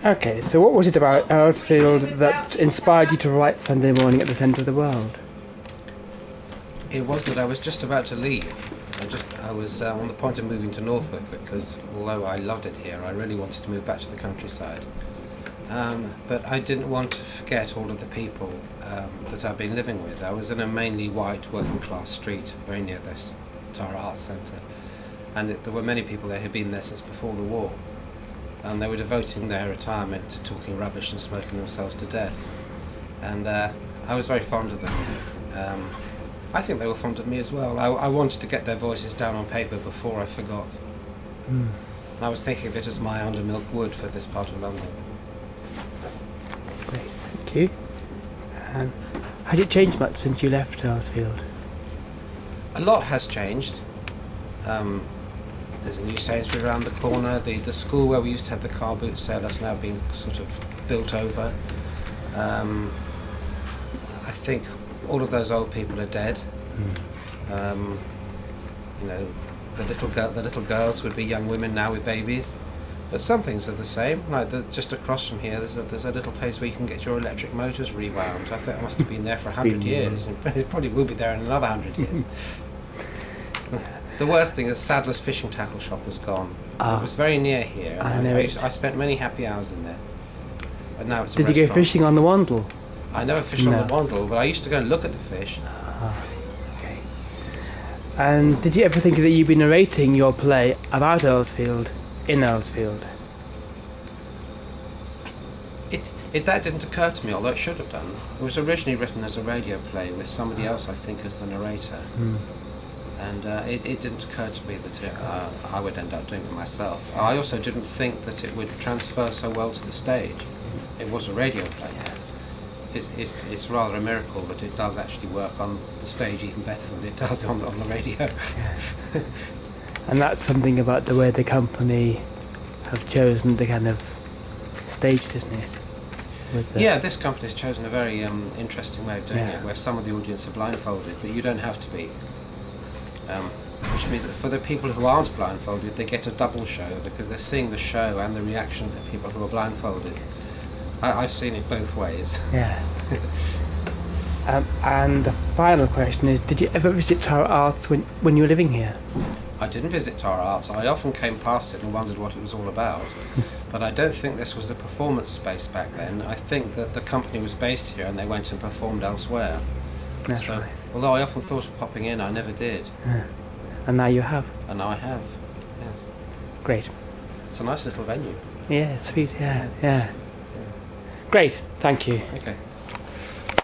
Okay, so what was it about Earlsfield that inspired you to write Sunday Morning at the Centre of the World? It was that I was just about to leave. I was on the point of moving to Norfolk because although I loved it here, I really wanted to move back to the countryside. But I didn't want to forget all of the people that I've been living with. I was in a mainly white working class street very near this Tara Arts Centre, and there were many people there who'd been there since before the war, and they were devoting their retirement to talking rubbish and smoking themselves to death. And I was very fond of them. I think they were fond of me as well. I wanted to get their voices down on paper before I forgot. And I was thinking of it as my undermilk wood for this part of London. Great, thank you. Has it changed much since you left Earlsfield? A lot has changed. There's a new Sainsbury around the corner. The school where we used to have the car boot sale has now been sort of built over. I think all of those old people are dead. You know, the little girls would be young women now with babies. But some things are the same. Like just across from here, there's a little place where you can get your electric motors rewound. I think it must have been there for 100 years. It probably will be there in another 100 years. The worst thing is Sadler's fishing tackle shop has gone. It was very near here. I spent many happy hours in there. But now it's a Did you go fishing on the Wandle? I never fished on the Wandle, but I used to go and look at the fish. Okay. And did you ever think that you'd be narrating your play about Earlsfield in Earlsfield? That didn't occur to me, although it should have done. It was originally written as a radio play with somebody else, I think, as the narrator. And it didn't occur to me that I would end up doing it myself. I also didn't think that it would transfer so well to the stage. It was a radio play. It's rather a miracle that it does actually work on the stage even better than it does on the radio. And that's something about the way the company have chosen the kind of stage, isn't it? This company's chosen a very interesting way of doing it, where some of the audience are blindfolded, but you don't have to be. Which means that for the people who aren't blindfolded, they get a double show because they're seeing the show and the reaction of the people who are blindfolded. I've seen it both ways. Yeah. And the final question is, did you ever visit Tara Arts when you were living here? I didn't visit Tara Arts. I often came past it and wondered what it was all about. But I don't think this was a performance space back then. I think that the company was based here and they went and performed elsewhere. That's right. Although I often thought of popping in, I never did. And now you have? And now I have, yes. Great. It's a nice little venue. Yeah, sweet, yeah. Great, thank you. Okay.